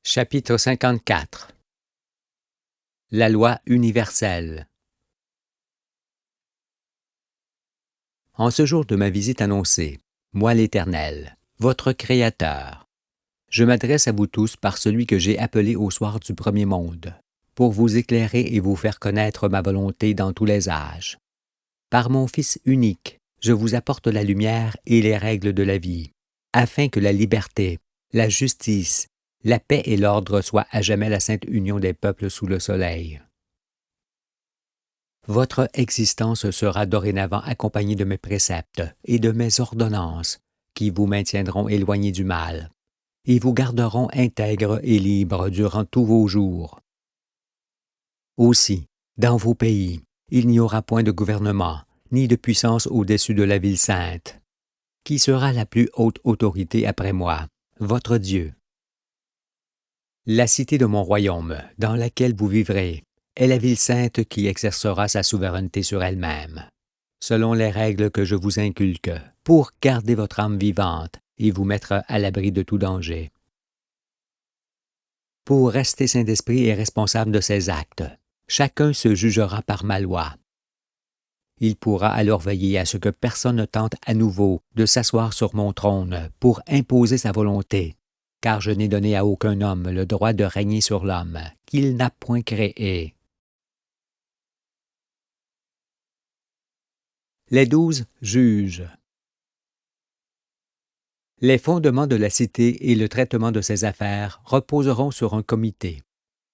Chapitre 54 La loi universelle. En ce jour de ma visite annoncée, moi l'Éternel, votre Créateur, je m'adresse à vous tous par celui que j'ai appelé au soir du premier monde, pour vous éclairer et vous faire connaître ma volonté dans tous les âges. Par mon Fils unique, je vous apporte la lumière et les règles de la vie, afin que la liberté, la justice, la paix et l'ordre soient à jamais la sainte union des peuples sous le soleil. Votre existence sera dorénavant accompagnée de mes préceptes et de mes ordonnances, qui vous maintiendront éloignés du mal, et vous garderont intègres et libres durant tous vos jours. Aussi, dans vos pays, il n'y aura point de gouvernement, ni de puissance au-dessus de la ville sainte, qui sera la plus haute autorité après moi, votre Dieu. La cité de mon royaume, dans laquelle vous vivrez, est la ville sainte qui exercera sa souveraineté sur elle-même, selon les règles que je vous inculque, pour garder votre âme vivante et vous mettre à l'abri de tout danger. Pour rester saint d'esprit et responsable de ses actes, chacun se jugera par ma loi. Il pourra alors veiller à ce que personne ne tente à nouveau de s'asseoir sur mon trône pour imposer sa volonté, car je n'ai donné à aucun homme le droit de régner sur l'homme qu'il n'a point créé. Les 12 juges. Les fondements de la cité et le traitement de ses affaires reposeront sur un comité,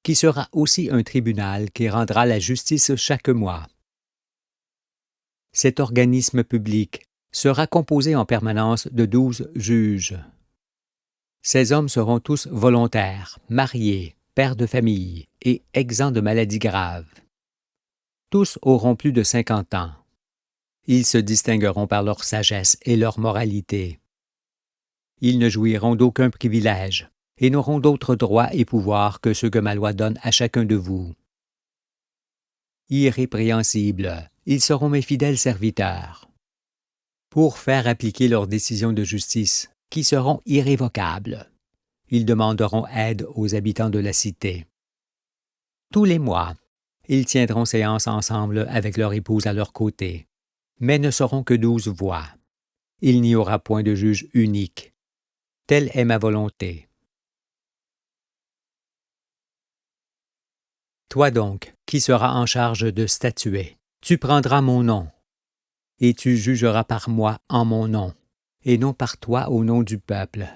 qui sera aussi un tribunal qui rendra la justice chaque mois. Cet organisme public sera composé en permanence de 12 juges. Ces hommes seront tous volontaires, mariés, pères de famille et exempts de maladies graves. Tous auront plus de 50 ans. Ils se distingueront par leur sagesse et leur moralité. Ils ne jouiront d'aucun privilège et n'auront d'autres droits et pouvoirs que ceux que ma loi donne à chacun de vous. Irrépréhensibles, ils seront mes fidèles serviteurs. Pour faire appliquer leurs décisions de justice, qui seront irrévocables, ils demanderont aide aux habitants de la cité. Tous les mois, ils tiendront séance ensemble avec leur épouse à leur côté, mais ne seront que 12 voix. Il n'y aura point de juge unique. Telle est ma volonté. Toi donc, qui seras en charge de statuer, tu prendras mon nom, et tu jugeras par moi en mon nom, et non par toi au nom du peuple.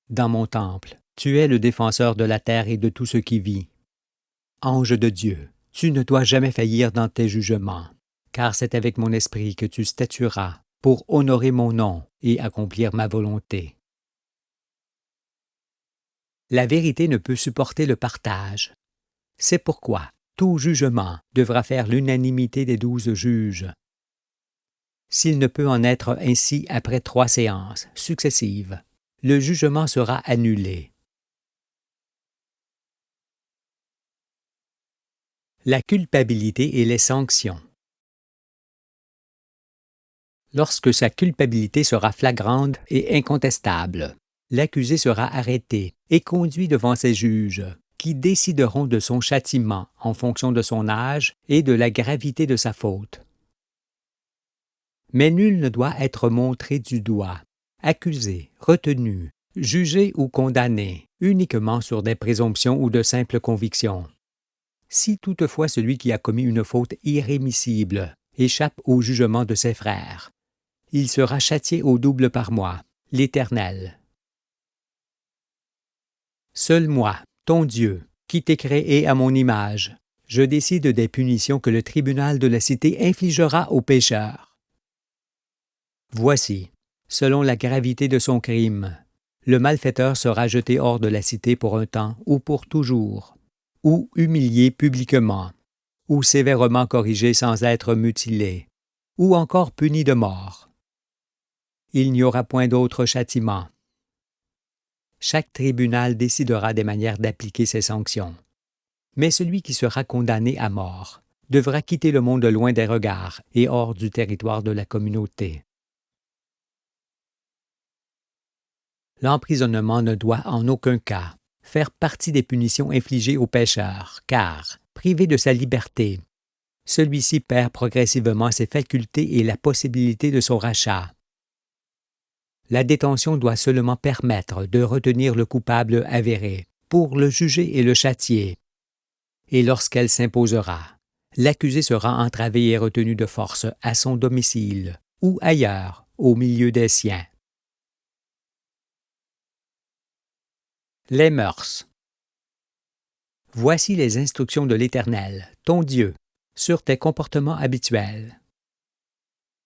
Dans mon temple, tu es le défenseur de la terre et de tout ce qui vit. Ange de Dieu, tu ne dois jamais faillir dans tes jugements, car c'est avec mon esprit que tu statueras pour honorer mon nom et accomplir ma volonté. La vérité ne peut supporter le partage. C'est pourquoi tout jugement devra faire l'unanimité des 12 juges. S'il ne peut en être ainsi après 3 séances successives, le jugement sera annulé. La culpabilité et les sanctions. Lorsque sa culpabilité sera flagrante et incontestable, l'accusé sera arrêté et conduit devant ses juges, qui décideront de son châtiment en fonction de son âge et de la gravité de sa faute. Mais nul ne doit être montré du doigt, accusé, retenu, jugé ou condamné, uniquement sur des présomptions ou de simples convictions. Si toutefois celui qui a commis une faute irrémissible échappe au jugement de ses frères, il sera châtié au double par moi, l'Éternel. Seul moi, ton Dieu, qui t'ai créé à mon image, je décide des punitions que le tribunal de la cité infligera aux pécheurs. Voici, selon la gravité de son crime, le malfaiteur sera jeté hors de la cité pour un temps ou pour toujours, ou humilié publiquement, ou sévèrement corrigé sans être mutilé, ou encore puni de mort. Il n'y aura point d'autre châtiment. Chaque tribunal décidera des manières d'appliquer ces sanctions. Mais celui qui sera condamné à mort devra quitter le monde loin des regards et hors du territoire de la communauté. L'emprisonnement ne doit en aucun cas faire partie des punitions infligées au pécheur, car, privé de sa liberté, celui-ci perd progressivement ses facultés et la possibilité de son rachat. La détention doit seulement permettre de retenir le coupable avéré, pour le juger et le châtier. Et lorsqu'elle s'imposera, l'accusé sera entravé et retenu de force à son domicile ou ailleurs, au milieu des siens. Les mœurs. Voici les instructions de l'Éternel, ton Dieu, sur tes comportements habituels.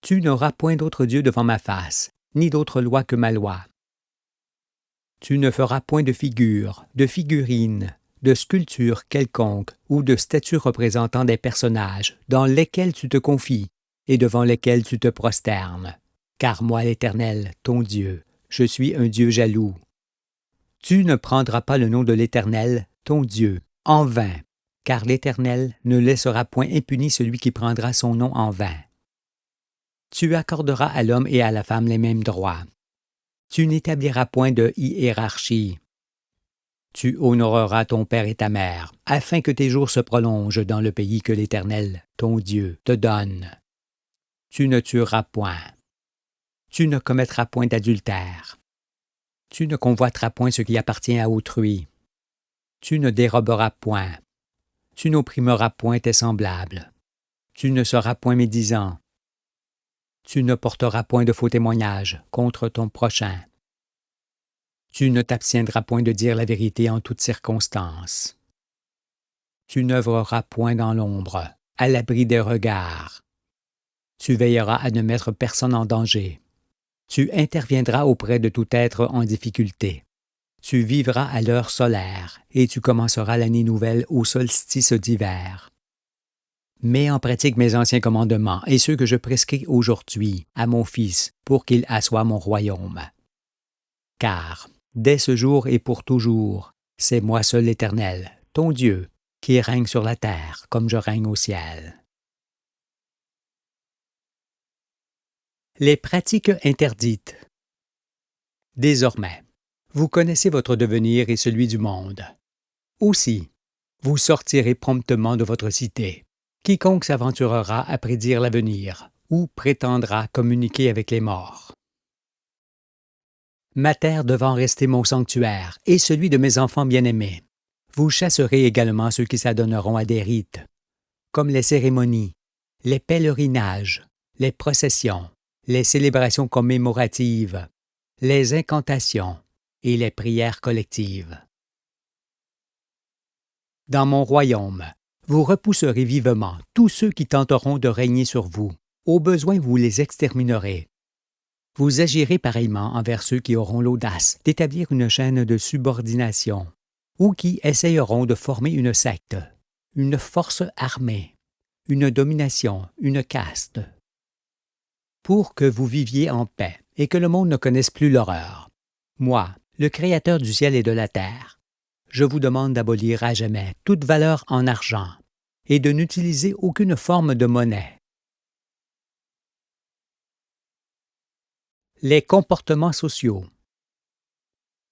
Tu n'auras point d'autre Dieu devant ma face, ni d'autre loi que ma loi. Tu ne feras point de figure, de figurine, de sculpture quelconque ou de statue représentant des personnages dans lesquels tu te confies et devant lesquels tu te prosternes. Car moi, l'Éternel, ton Dieu, je suis un Dieu jaloux. Tu ne prendras pas le nom de l'Éternel, ton Dieu, en vain, car l'Éternel ne laissera point impuni celui qui prendra son nom en vain. Tu accorderas à l'homme et à la femme les mêmes droits. Tu n'établiras point de hiérarchie. Tu honoreras ton père et ta mère, afin que tes jours se prolongent dans le pays que l'Éternel, ton Dieu, te donne. Tu ne tueras point. Tu ne commettras point d'adultère. Tu ne convoiteras point ce qui appartient à autrui. Tu ne déroberas point. Tu n'opprimeras point tes semblables. Tu ne seras point médisant. Tu ne porteras point de faux témoignages contre ton prochain. Tu ne t'abstiendras point de dire la vérité en toutes circonstances. Tu n'œuvreras point dans l'ombre, à l'abri des regards. Tu veilleras à ne mettre personne en danger. Tu interviendras auprès de tout être en difficulté. Tu vivras à l'heure solaire, et tu commenceras l'année nouvelle au solstice d'hiver. Mets en pratique mes anciens commandements et ceux que je prescris aujourd'hui à mon Fils pour qu'il assoie mon royaume. Car, dès ce jour et pour toujours, c'est moi seul l'Éternel, ton Dieu, qui règne sur la terre comme je règne au ciel. Les pratiques interdites. Désormais, vous connaissez votre devenir et celui du monde. Aussi, vous sortirez promptement de votre cité. Quiconque s'aventurera à prédire l'avenir ou prétendra communiquer avec les morts. Ma terre devant rester mon sanctuaire et celui de mes enfants bien-aimés. Vous chasserez également ceux qui s'adonneront à des rites, comme les cérémonies, les pèlerinages, les processions, les célébrations commémoratives, les incantations et les prières collectives. Dans mon royaume, vous repousserez vivement tous ceux qui tenteront de régner sur vous. Au besoin, vous les exterminerez. Vous agirez pareillement envers ceux qui auront l'audace d'établir une chaîne de subordination ou qui essayeront de former une secte, une force armée, une domination, une caste. Pour que vous viviez en paix et que le monde ne connaisse plus l'horreur. Moi, le Créateur du ciel et de la terre, je vous demande d'abolir à jamais toute valeur en argent et de n'utiliser aucune forme de monnaie. Les comportements sociaux.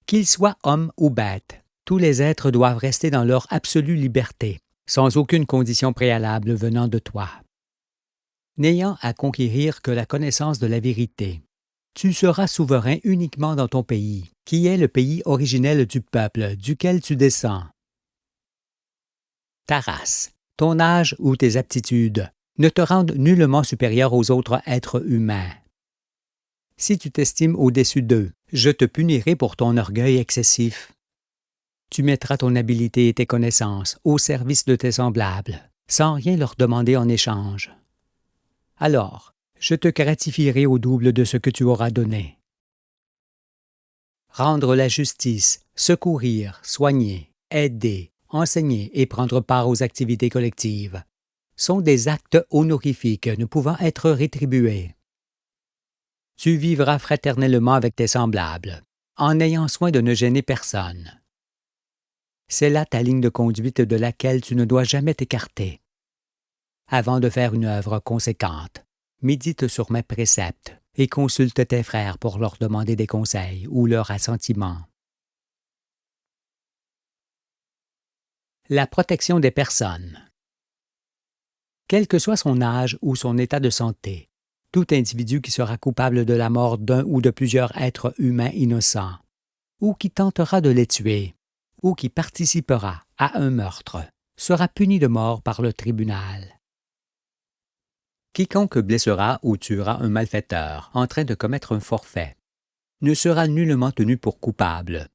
Qu'ils soient hommes ou bêtes, tous les êtres doivent rester dans leur absolue liberté, sans aucune condition préalable venant de toi. N'ayant à conquérir que la connaissance de la vérité, tu seras souverain uniquement dans ton pays, qui est le pays originel du peuple duquel tu descends. Ta race, ton âge ou tes aptitudes ne te rendent nullement supérieur aux autres êtres humains. Si tu t'estimes au-dessus d'eux, je te punirai pour ton orgueil excessif. Tu mettras ton habileté et tes connaissances au service de tes semblables, sans rien leur demander en échange. Alors, je te gratifierai au double de ce que tu auras donné. Rendre la justice, secourir, soigner, aider, enseigner et prendre part aux activités collectives sont des actes honorifiques ne pouvant être rétribués. Tu vivras fraternellement avec tes semblables, en ayant soin de ne gêner personne. C'est là ta ligne de conduite de laquelle tu ne dois jamais t'écarter. Avant de faire une œuvre conséquente, médite sur mes préceptes et consulte tes frères pour leur demander des conseils ou leur assentiment. La protection des personnes. Quel que soit son âge ou son état de santé, tout individu qui sera coupable de la mort d'un ou de plusieurs êtres humains innocents, ou qui tentera de les tuer, ou qui participera à un meurtre, sera puni de mort par le tribunal. Quiconque blessera ou tuera un malfaiteur en train de commettre un forfait ne sera nullement tenu pour coupable.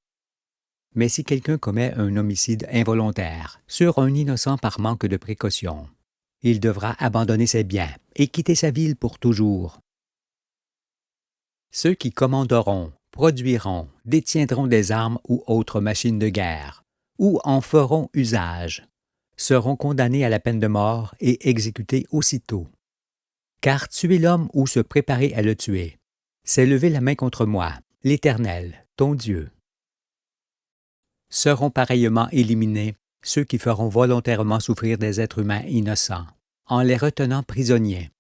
Mais si quelqu'un commet un homicide involontaire sur un innocent par manque de précaution, il devra abandonner ses biens et quitter sa ville pour toujours. Ceux qui commanderont, produiront, détiendront des armes ou autres machines de guerre, ou en feront usage, seront condamnés à la peine de mort et exécutés aussitôt. Car tuer l'homme ou se préparer à le tuer, c'est lever la main contre moi, l'Éternel, ton Dieu. Seront pareillement éliminés ceux qui feront volontairement souffrir des êtres humains innocents, en les retenant prisonniers,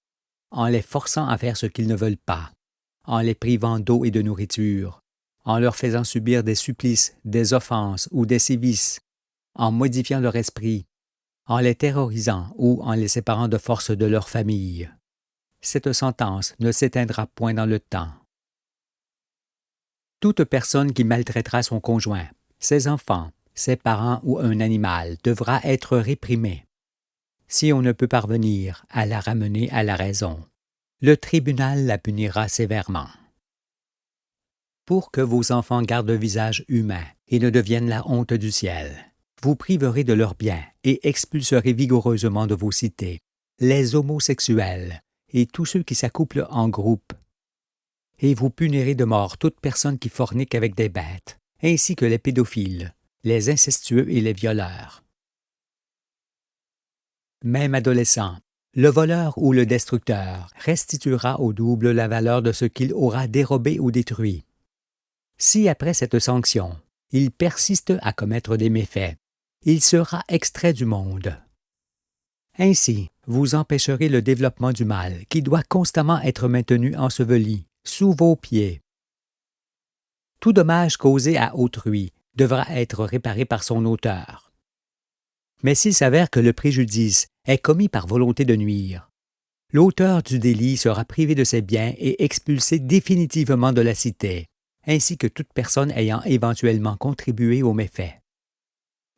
en les forçant à faire ce qu'ils ne veulent pas, en les privant d'eau et de nourriture, en leur faisant subir des supplices, des offenses ou des sévices, en modifiant leur esprit, en les terrorisant ou en les séparant de force de leur famille. Cette sentence ne s'éteindra point dans le temps. Toute personne qui maltraitera son conjoint, ses enfants, ses parents ou un animal devra être réprimée. Si on ne peut parvenir à la ramener à la raison, le tribunal la punira sévèrement. Pour que vos enfants gardent un visage humain et ne deviennent la honte du ciel, vous priverez de leurs biens et expulserez vigoureusement de vos cités les homosexuels et tous ceux qui s'accouplent en groupe. Et vous punirez de mort toute personne qui fornique avec des bêtes, ainsi que les pédophiles, les incestueux et les violeurs. Même adolescent, le voleur ou le destructeur restituera au double la valeur de ce qu'il aura dérobé ou détruit. Si après cette sanction, il persiste à commettre des méfaits, il sera extrait du monde. Ainsi, vous empêcherez le développement du mal qui doit constamment être maintenu enseveli sous vos pieds. Tout dommage causé à autrui devra être réparé par son auteur. Mais s'il s'avère que le préjudice est commis par volonté de nuire, l'auteur du délit sera privé de ses biens et expulsé définitivement de la cité, ainsi que toute personne ayant éventuellement contribué au méfait.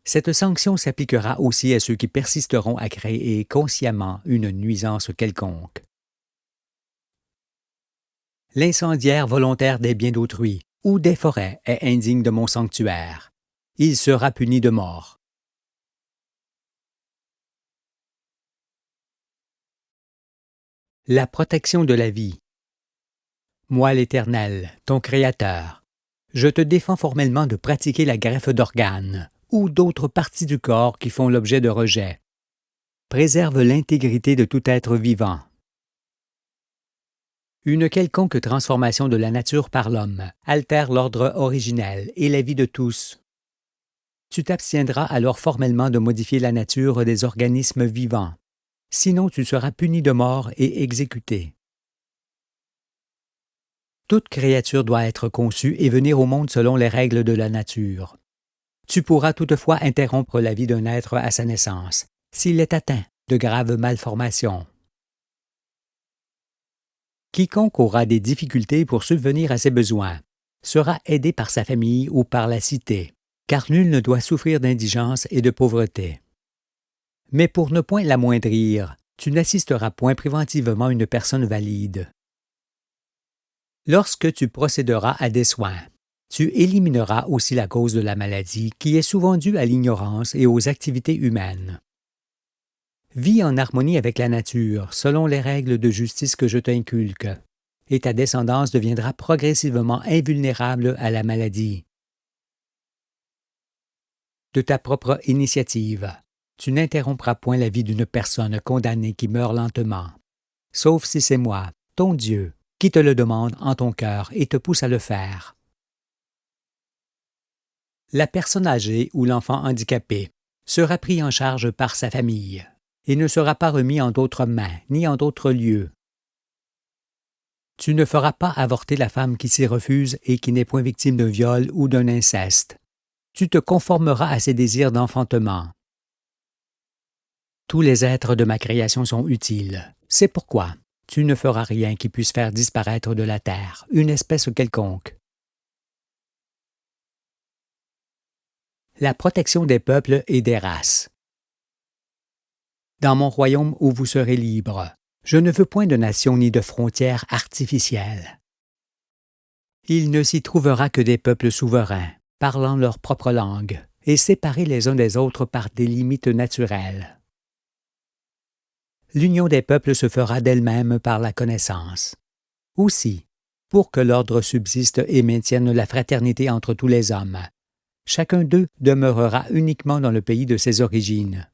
Cette sanction s'appliquera aussi à ceux qui persisteront à créer consciemment une nuisance quelconque. L'incendiaire volontaire des biens d'autrui ou des forêts est indigne de mon sanctuaire. Il sera puni de mort. La protection de la vie. Moi, l'Éternel, ton Créateur, je te défends formellement de pratiquer la greffe d'organes ou d'autres parties du corps qui font l'objet de rejet. Préserve l'intégrité de tout être vivant. Une quelconque transformation de la nature par l'homme altère l'ordre originel et la vie de tous. Tu t'abstiendras alors formellement de modifier la nature des organismes vivants, sinon tu seras puni de mort et exécuté. Toute créature doit être conçue et venir au monde selon les règles de la nature. Tu pourras toutefois interrompre la vie d'un être à sa naissance, s'il est atteint de graves malformations. Quiconque aura des difficultés pour subvenir à ses besoins sera aidé par sa famille ou par la cité, car nul ne doit souffrir d'indigence et de pauvreté. Mais pour ne point l'amoindrir, tu n'assisteras point préventivement une personne valide. Lorsque tu procéderas à des soins, tu élimineras aussi la cause de la maladie qui est souvent due à l'ignorance et aux activités humaines. Vis en harmonie avec la nature, selon les règles de justice que je t'inculque, et ta descendance deviendra progressivement invulnérable à la maladie. De ta propre initiative, tu n'interrompras point la vie d'une personne condamnée qui meurt lentement, sauf si c'est moi, ton Dieu, qui te le demande en ton cœur et te pousse à le faire. La personne âgée ou l'enfant handicapé sera pris en charge par sa famille et ne sera pas remis en d'autres mains ni en d'autres lieux. Tu ne feras pas avorter la femme qui s'y refuse et qui n'est point victime d'un viol ou d'un inceste. Tu te conformeras à ses désirs d'enfantement. Tous les êtres de ma création sont utiles. C'est pourquoi tu ne feras rien qui puisse faire disparaître de la terre une espèce quelconque. La protection des peuples et des races. Dans mon royaume où vous serez libres, je ne veux point de nation ni de frontières artificielles. Il ne s'y trouvera que des peuples souverains, parlant leur propre langue, et séparés les uns des autres par des limites naturelles. L'union des peuples se fera d'elle-même par la connaissance. Aussi, pour que l'ordre subsiste et maintienne la fraternité entre tous les hommes, chacun d'eux demeurera uniquement dans le pays de ses origines.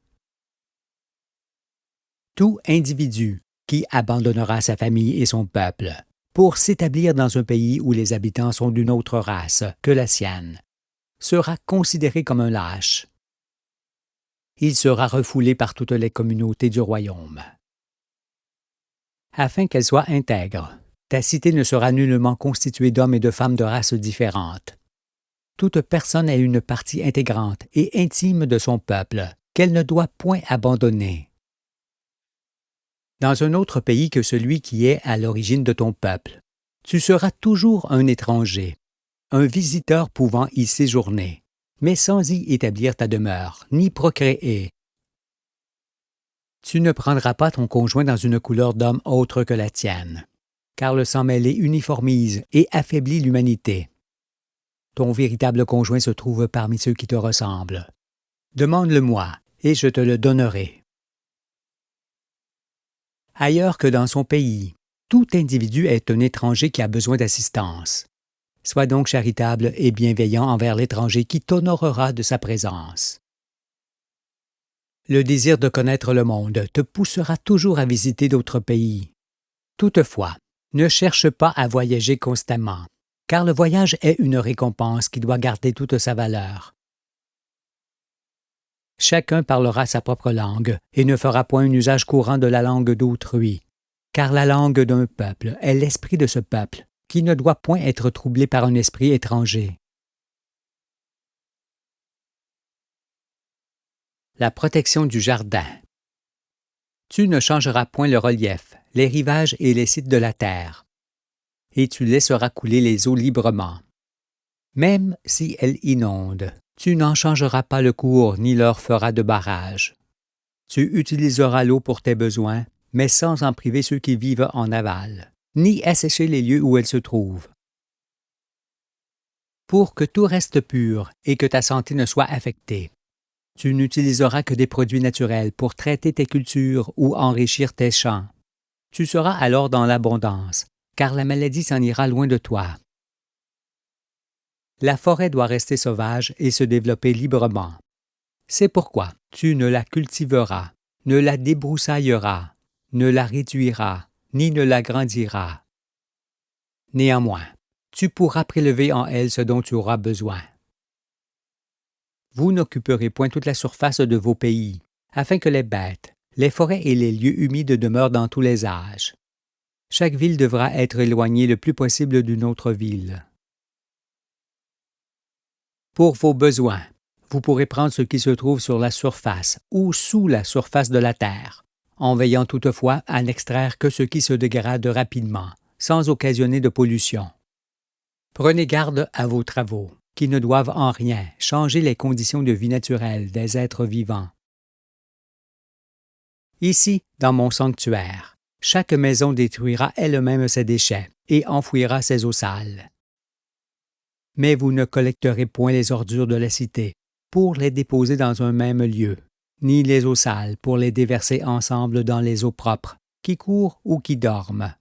Tout individu qui abandonnera sa famille et son peuple pour s'établir dans un pays où les habitants sont d'une autre race que la sienne sera considéré comme un lâche. Il sera refoulé par toutes les communautés du royaume. Afin qu'elle soit intègre, ta cité ne sera nullement constituée d'hommes et de femmes de races différentes. Toute personne est une partie intégrante et intime de son peuple, qu'elle ne doit point abandonner. Dans un autre pays que celui qui est à l'origine de ton peuple, tu seras toujours un étranger, un visiteur pouvant y séjourner, mais sans y établir ta demeure, ni procréer. Tu ne prendras pas ton conjoint dans une couleur d'homme autre que la tienne, car le sang mêlé uniformise et affaiblit l'humanité. Ton véritable conjoint se trouve parmi ceux qui te ressemblent. Demande-le-moi, et je te le donnerai. Ailleurs que dans son pays, tout individu est un étranger qui a besoin d'assistance. Sois donc charitable et bienveillant envers l'étranger qui t'honorera de sa présence. Le désir de connaître le monde te poussera toujours à visiter d'autres pays. Toutefois, ne cherche pas à voyager constamment, car le voyage est une récompense qui doit garder toute sa valeur. Chacun parlera sa propre langue et ne fera point un usage courant de la langue d'autrui, car la langue d'un peuple est l'esprit de ce peuple, qui ne doit point être troublé par un esprit étranger. La protection du jardin. Tu ne changeras point le relief, les rivages et les sites de la terre, et tu laisseras couler les eaux librement. Même si elles inondent, tu n'en changeras pas le cours ni leur feras de barrage. Tu utiliseras l'eau pour tes besoins, mais sans en priver ceux qui vivent en aval, ni assécher les lieux où elle se trouve. Pour que tout reste pur et que ta santé ne soit affectée, tu n'utiliseras que des produits naturels pour traiter tes cultures ou enrichir tes champs. Tu seras alors dans l'abondance, car la maladie s'en ira loin de toi. La forêt doit rester sauvage et se développer librement. C'est pourquoi tu ne la cultiveras, ne la débroussailleras, ne la réduiras, ni ne l'agrandiras. Néanmoins, tu pourras prélever en elle ce dont tu auras besoin. Vous n'occuperez point toute la surface de vos pays, afin que les bêtes, les forêts et les lieux humides demeurent dans tous les âges. Chaque ville devra être éloignée le plus possible d'une autre ville. Pour vos besoins, vous pourrez prendre ce qui se trouve sur la surface ou sous la surface de la terre, en veillant toutefois à n'extraire que ce qui se dégrade rapidement, sans occasionner de pollution. Prenez garde à vos travaux, qui ne doivent en rien changer les conditions de vie naturelles des êtres vivants. Ici, dans mon sanctuaire, chaque maison détruira elle-même ses déchets et enfouira ses eaux sales. Mais vous ne collecterez point les ordures de la cité pour les déposer dans un même lieu, ni les eaux sales pour les déverser ensemble dans les eaux propres, qui courent ou qui dorment.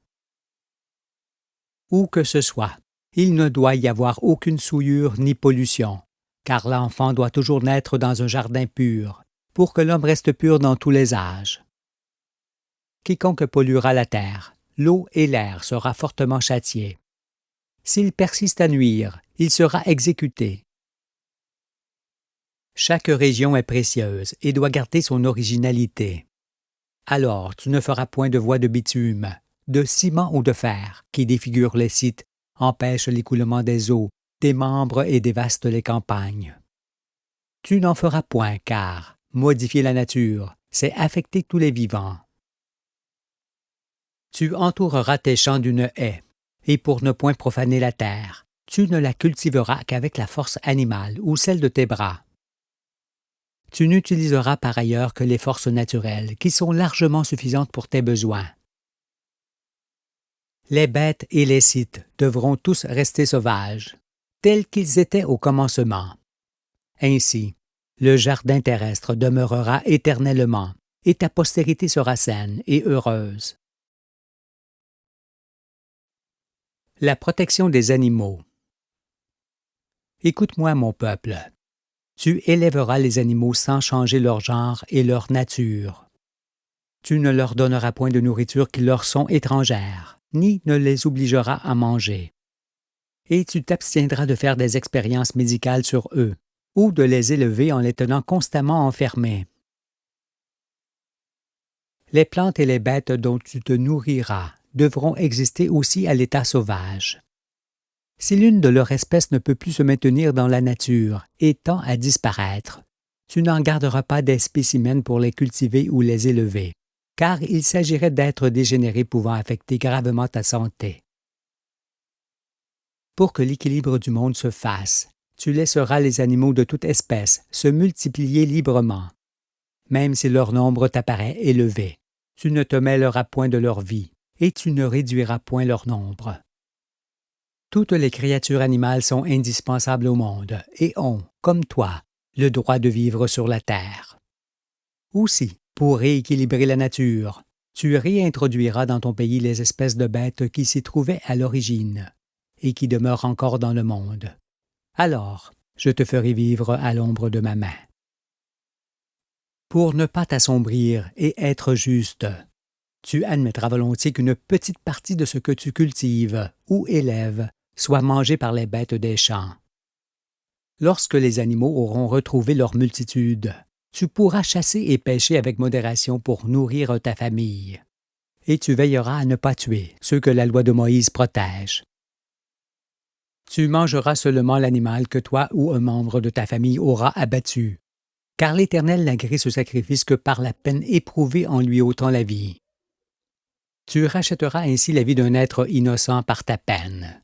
Où que ce soit, il ne doit y avoir aucune souillure ni pollution, car l'enfant doit toujours naître dans un jardin pur, pour que l'homme reste pur dans tous les âges. Quiconque polluera la terre, l'eau et l'air sera fortement châtié. S'il persiste à nuire, il sera exécuté. Chaque région est précieuse et doit garder son originalité. Alors tu ne feras point de voies de bitume, de ciment ou de fer qui défigurent les sites, empêchent l'écoulement des eaux, démembrent et dévastent les campagnes. Tu n'en feras point car, modifier la nature, c'est affecter tous les vivants. Tu entoureras tes champs d'une haie, et pour ne point profaner la terre, tu ne la cultiveras qu'avec la force animale ou celle de tes bras. Tu n'utiliseras par ailleurs que les forces naturelles, qui sont largement suffisantes pour tes besoins. Les bêtes et les sites devront tous rester sauvages, tels qu'ils étaient au commencement. Ainsi, le jardin terrestre demeurera éternellement, et ta postérité sera saine et heureuse. La protection des animaux. Écoute-moi, mon peuple. Tu élèveras les animaux sans changer leur genre et leur nature. Tu ne leur donneras point de nourriture qui leur sont étrangères, ni ne les obligeras à manger. Et tu t'abstiendras de faire des expériences médicales sur eux, ou de les élever en les tenant constamment enfermés. Les plantes et les bêtes dont tu te nourriras devront exister aussi à l'état sauvage. Si l'une de leurs espèces ne peut plus se maintenir dans la nature et tend à disparaître, tu n'en garderas pas des spécimens pour les cultiver ou les élever, car il s'agirait d'êtres dégénérés pouvant affecter gravement ta santé. Pour que l'équilibre du monde se fasse, tu laisseras les animaux de toute espèce se multiplier librement. Même si leur nombre t'apparaît élevé, tu ne te mêleras point de leur vie, et tu ne réduiras point leur nombre. Toutes les créatures animales sont indispensables au monde et ont, comme toi, le droit de vivre sur la terre. Aussi, pour rééquilibrer la nature, tu réintroduiras dans ton pays les espèces de bêtes qui s'y trouvaient à l'origine et qui demeurent encore dans le monde. Alors, je te ferai vivre à l'ombre de ma main. Pour ne pas t'assombrir et être juste, tu admettras volontiers qu'une petite partie de ce que tu cultives ou élèves soit mangée par les bêtes des champs. Lorsque les animaux auront retrouvé leur multitude, tu pourras chasser et pêcher avec modération pour nourrir ta famille. Et tu veilleras à ne pas tuer ceux que la loi de Moïse protège. Tu mangeras seulement l'animal que toi ou un membre de ta famille aura abattu, car l'Éternel n'agrée ce sacrifice que par la peine éprouvée en lui ôtant la vie. Tu rachèteras ainsi la vie d'un être innocent par ta peine.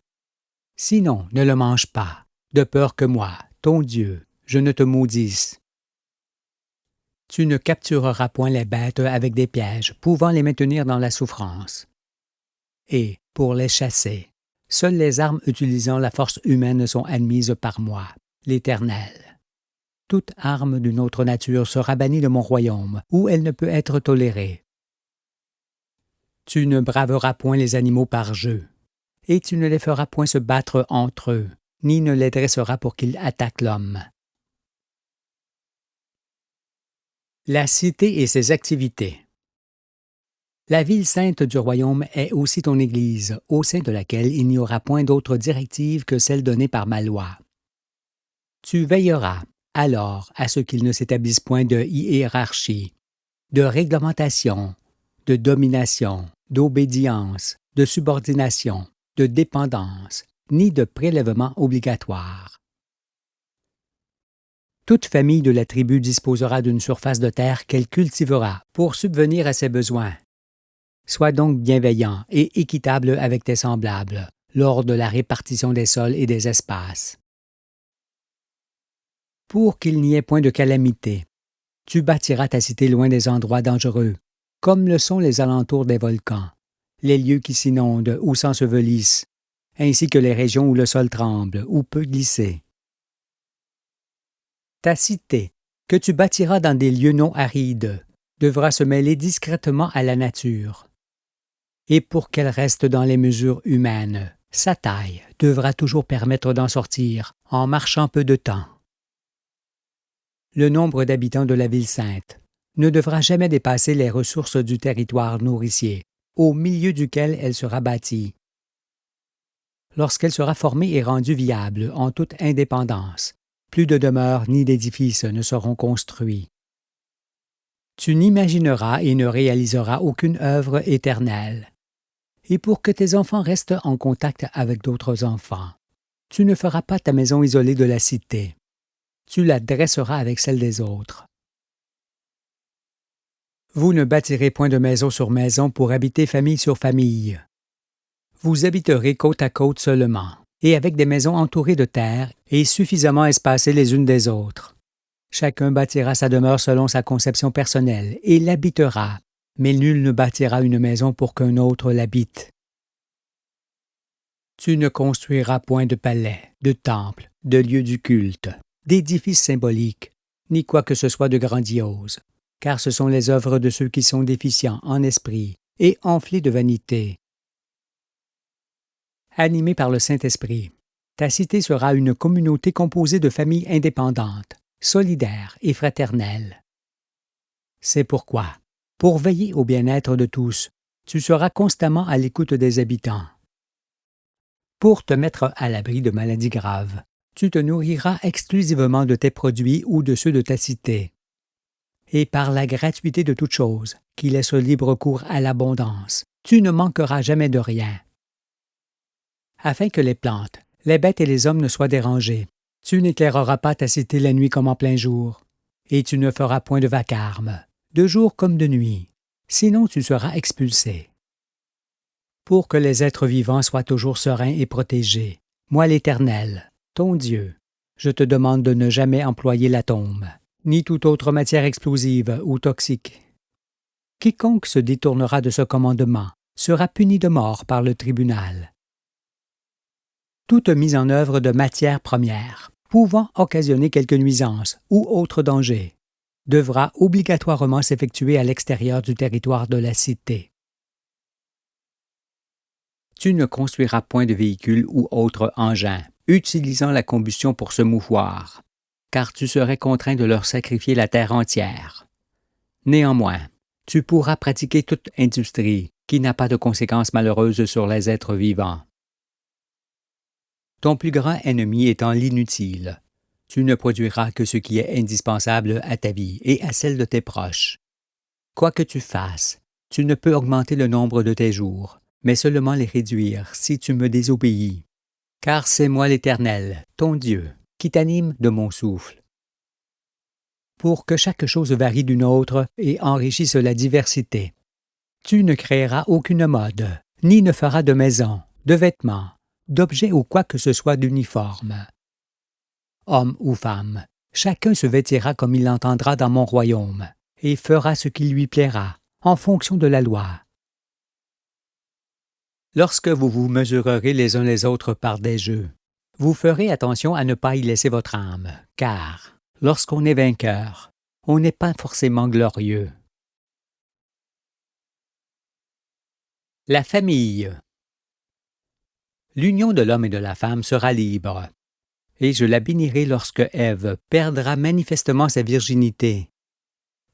Sinon, ne le mange pas, de peur que moi, ton Dieu, je ne te maudisse. Tu ne captureras point les bêtes avec des pièges pouvant les maintenir dans la souffrance. Et, pour les chasser, seules les armes utilisant la force humaine sont admises par moi, l'Éternel. Toute arme d'une autre nature sera bannie de mon royaume, où elle ne peut être tolérée. Tu ne braveras point les animaux par jeu, et tu ne les feras point se battre entre eux, ni ne les dresseras pour qu'ils attaquent l'homme. La cité et ses activités. La ville sainte du royaume est aussi ton Église, au sein de laquelle il n'y aura point d'autre directive que celle donnée par ma loi. Tu veilleras, alors, à ce qu'il ne s'établisse point de hiérarchie, de réglementation, de domination, d'obédience, de subordination, de dépendance, ni de prélèvement obligatoire. Toute famille de la tribu disposera d'une surface de terre qu'elle cultivera pour subvenir à ses besoins. Sois donc bienveillant et équitable avec tes semblables lors de la répartition des sols et des espaces. Pour qu'il n'y ait point de calamité, tu bâtiras ta cité loin des endroits dangereux, comme le sont les alentours des volcans, les lieux qui s'inondent ou s'ensevelissent, ainsi que les régions où le sol tremble ou peut glisser. Ta cité, que tu bâtiras dans des lieux non arides, devra se mêler discrètement à la nature. Et pour qu'elle reste dans les mesures humaines, sa taille devra toujours permettre d'en sortir en marchant peu de temps. Le nombre d'habitants de la ville sainte ne devra jamais dépasser les ressources du territoire nourricier, au milieu duquel elle sera bâtie. Lorsqu'elle sera formée et rendue viable en toute indépendance, plus de demeures ni d'édifices ne seront construits. Tu n'imagineras et ne réaliseras aucune œuvre éternelle. Et pour que tes enfants restent en contact avec d'autres enfants, tu ne feras pas ta maison isolée de la cité. Tu la dresseras avec celle des autres. Vous ne bâtirez point de maison sur maison pour habiter famille sur famille. Vous habiterez côte à côte seulement, et avec des maisons entourées de terre et suffisamment espacées les unes des autres. Chacun bâtira sa demeure selon sa conception personnelle et l'habitera, mais nul ne bâtira une maison pour qu'un autre l'habite. Tu ne construiras point de palais, de temples, de lieux du culte, d'édifices symboliques, ni quoi que ce soit de grandiose, car ce sont les œuvres de ceux qui sont déficients en esprit et enflés de vanité. Animé par le Saint-Esprit, ta cité sera une communauté composée de familles indépendantes, solidaires et fraternelles. C'est pourquoi, pour veiller au bien-être de tous, tu seras constamment à l'écoute des habitants. Pour te mettre à l'abri de maladies graves, tu te nourriras exclusivement de tes produits ou de ceux de ta cité. Et par la gratuité de toute chose, qui laisse libre cours à l'abondance, tu ne manqueras jamais de rien. Afin que les plantes, les bêtes et les hommes ne soient dérangés, tu n'éclaireras pas ta cité la nuit comme en plein jour, et tu ne feras point de vacarme, de jour comme de nuit, sinon tu seras expulsé. Pour que les êtres vivants soient toujours sereins et protégés, moi l'Éternel, ton Dieu, je te demande de ne jamais employer l'atome, ni toute autre matière explosive ou toxique. Quiconque se détournera de ce commandement sera puni de mort par le tribunal. Toute mise en œuvre de matières premières, pouvant occasionner quelque nuisance ou autre danger, devra obligatoirement s'effectuer à l'extérieur du territoire de la cité. Tu ne construiras point de véhicule ou autre engin, utilisant la combustion pour se mouvoir, car tu serais contraint de leur sacrifier la terre entière. Néanmoins, tu pourras pratiquer toute industrie qui n'a pas de conséquences malheureuses sur les êtres vivants. Ton plus grand ennemi étant l'inutile, tu ne produiras que ce qui est indispensable à ta vie et à celle de tes proches. Quoi que tu fasses, tu ne peux augmenter le nombre de tes jours, mais seulement les réduire si tu me désobéis. Car c'est moi l'Éternel, ton Dieu, qui t'anime de mon souffle. Pour que chaque chose varie d'une autre et enrichisse la diversité. Tu ne créeras aucune mode, ni ne feras de maison, de vêtements, d'objets ou quoi que ce soit d'uniforme. Homme ou femme, chacun se vêtira comme il l'entendra dans mon royaume, et fera ce qui lui plaira, en fonction de la loi. Lorsque vous vous mesurerez les uns les autres par des jeux, vous ferez attention à ne pas y laisser votre âme, car, lorsqu'on est vainqueur, on n'est pas forcément glorieux. La famille. L'union de l'homme et de la femme sera libre, et je la bénirai lorsque Ève perdra manifestement sa virginité,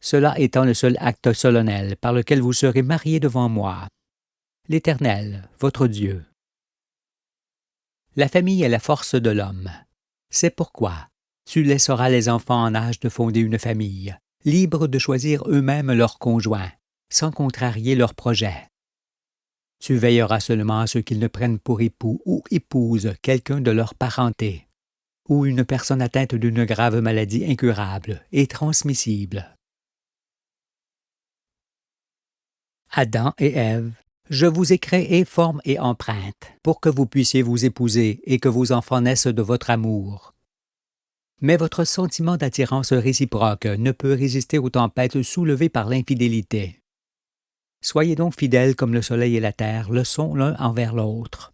cela étant le seul acte solennel par lequel vous serez mariés devant moi, l'Éternel, votre Dieu. La famille est la force de l'homme. C'est pourquoi tu laisseras les enfants en âge de fonder une famille, libres de choisir eux-mêmes leurs conjoints, sans contrarier leurs projets. Tu veilleras seulement à ce qu'ils ne prennent pour époux ou épouse quelqu'un de leur parenté, ou une personne atteinte d'une grave maladie incurable et transmissible. Adam et Ève, je vous ai créé forme et empreinte, pour que vous puissiez vous épouser et que vos enfants naissent de votre amour. Mais votre sentiment d'attirance réciproque ne peut résister aux tempêtes soulevées par l'infidélité. Soyez donc fidèles comme le soleil et la terre le sont l'un envers l'autre.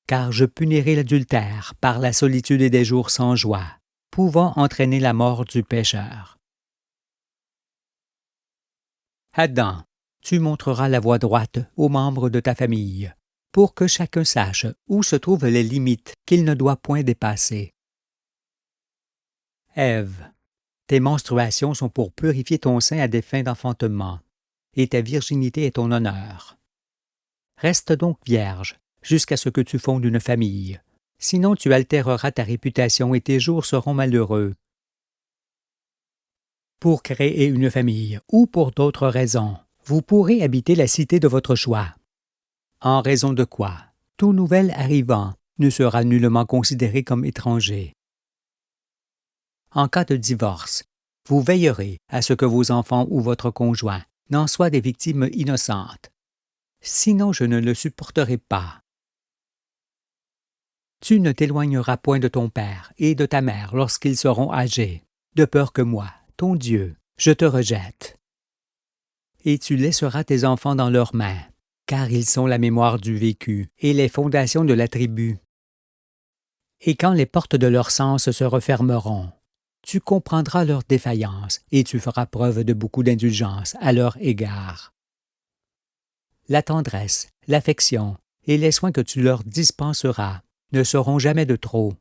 Car je punirai l'adultère par la solitude et des jours sans joie, pouvant entraîner la mort du pécheur. Adam, tu montreras la voie droite aux membres de ta famille, pour que chacun sache où se trouvent les limites qu'il ne doit point dépasser. Ève, tes menstruations sont pour purifier ton sein à des fins d'enfantement, et ta virginité est ton honneur. Reste donc vierge jusqu'à ce que tu fondes une famille, sinon tu altéreras ta réputation et tes jours seront malheureux. Pour créer une famille ou pour d'autres raisons, vous pourrez habiter la cité de votre choix. En raison de quoi, tout nouvel arrivant ne sera nullement considéré comme étranger. En cas de divorce, vous veillerez à ce que vos enfants ou votre conjoint n'en soient des victimes innocentes. Sinon je ne le supporterai pas. Tu ne t'éloigneras point de ton père et de ta mère lorsqu'ils seront âgés, de peur que moi, ton Dieu, je te rejette. Et tu laisseras tes enfants dans leurs mains, car ils sont la mémoire du vécu et les fondations de la tribu. Et quand les portes de leur sens se refermeront, tu comprendras leur défaillance et tu feras preuve de beaucoup d'indulgence à leur égard. La tendresse, l'affection et les soins que tu leur dispenseras ne seront jamais de trop.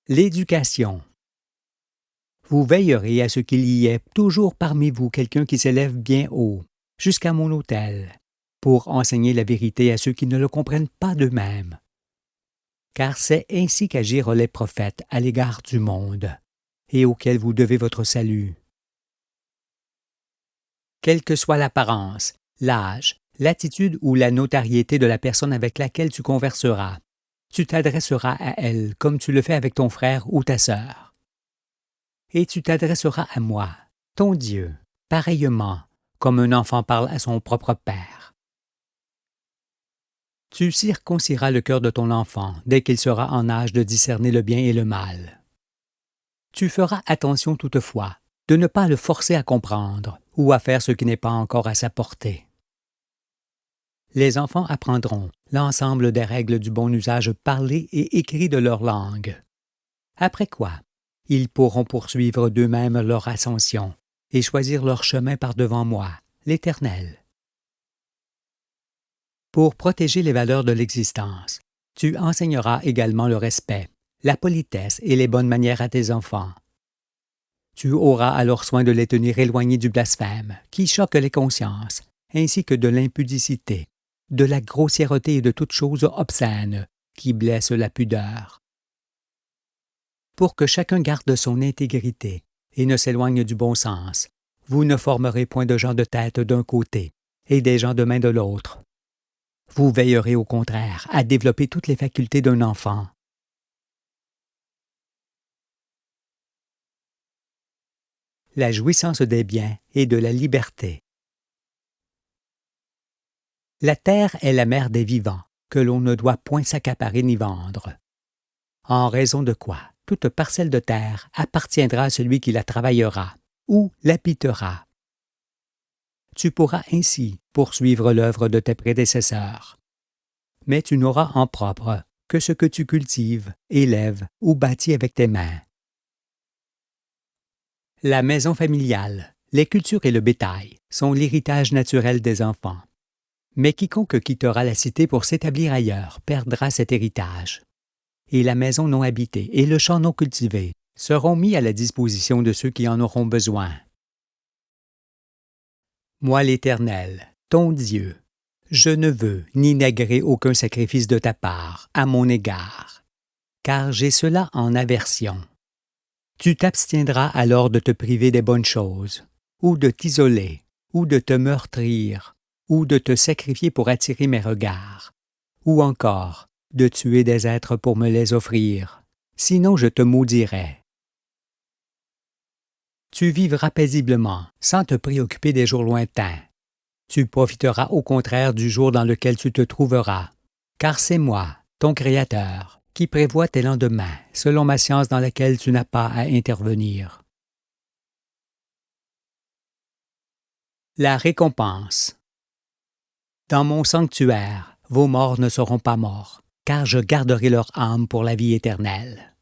L'éducation. Vous veillerez à ce qu'il y ait toujours parmi vous quelqu'un qui s'élève bien haut, jusqu'à mon autel, pour enseigner la vérité à ceux qui ne le comprennent pas d'eux-mêmes. Car c'est ainsi qu'agirent les prophètes à l'égard du monde, et auquel vous devez votre salut. Quelle que soit l'apparence, l'âge, l'attitude ou la notoriété de la personne avec laquelle tu converseras, tu t'adresseras à elle comme tu le fais avec ton frère ou ta sœur. Et tu t'adresseras à moi, ton Dieu, pareillement, comme un enfant parle à son propre père. Tu circonciras le cœur de ton enfant dès qu'il sera en âge de discerner le bien et le mal. Tu feras attention toutefois de ne pas le forcer à comprendre ou à faire ce qui n'est pas encore à sa portée. Les enfants apprendront l'ensemble des règles du bon usage parlé et écrit de leur langue. Après quoi, ils pourront poursuivre d'eux-mêmes leur ascension et choisir leur chemin par devant moi, l'Éternel. Pour protéger les valeurs de l'existence, tu enseigneras également le respect, la politesse et les bonnes manières à tes enfants. Tu auras alors soin de les tenir éloignés du blasphème, qui choque les consciences, ainsi que de l'impudicité, de la grossièreté et de toute chose obscène, qui blesse la pudeur. Pour que chacun garde son intégrité et ne s'éloigne du bon sens, vous ne formerez point de gens de tête d'un côté et des gens de main de l'autre. Vous veillerez au contraire à développer toutes les facultés d'un enfant. La jouissance des biens et de la liberté. La terre est la mère des vivants, que l'on ne doit point s'accaparer ni vendre. En raison de quoi, toute parcelle de terre appartiendra à celui qui la travaillera ou l'habitera. Tu pourras ainsi poursuivre l'œuvre de tes prédécesseurs. Mais tu n'auras en propre que ce que tu cultives, élèves ou bâtis avec tes mains. La maison familiale, les cultures et le bétail sont l'héritage naturel des enfants. Mais quiconque quittera la cité pour s'établir ailleurs perdra cet héritage. Et la maison non habitée et le champ non cultivé seront mis à la disposition de ceux qui en auront besoin. Moi l'Éternel, ton Dieu, je ne veux ni n'agréer aucun sacrifice de ta part à mon égard, car j'ai cela en aversion. Tu t'abstiendras alors de te priver des bonnes choses, ou de t'isoler, ou de te meurtrir, ou de te sacrifier pour attirer mes regards, ou encore de tuer des êtres pour me les offrir, sinon je te maudirai. Tu vivras paisiblement, sans te préoccuper des jours lointains. Tu profiteras au contraire du jour dans lequel tu te trouveras, car c'est moi, ton Créateur, qui prévoit tes lendemains, selon ma science dans laquelle tu n'as pas à intervenir. La récompense. Dans mon sanctuaire, vos morts ne seront pas morts, car je garderai leur âme pour la vie éternelle.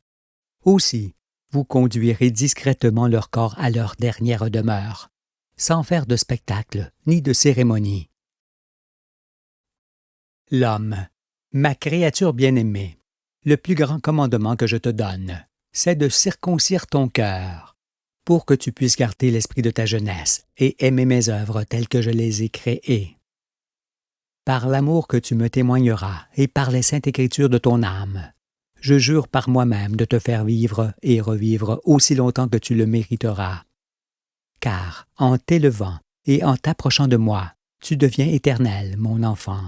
Aussi, vous conduirez discrètement leur corps à leur dernière demeure, sans faire de spectacle ni de cérémonie. L'homme, ma créature bien-aimée, le plus grand commandement que je te donne, c'est de circoncire ton cœur, pour que tu puisses garder l'esprit de ta jeunesse et aimer mes œuvres telles que je les ai créées. Par l'amour que tu me témoigneras et par les saintes écritures de ton âme, je jure par moi-même de te faire vivre et revivre aussi longtemps que tu le mériteras. Car, en t'élevant et en t'approchant de moi, tu deviens éternel, mon enfant.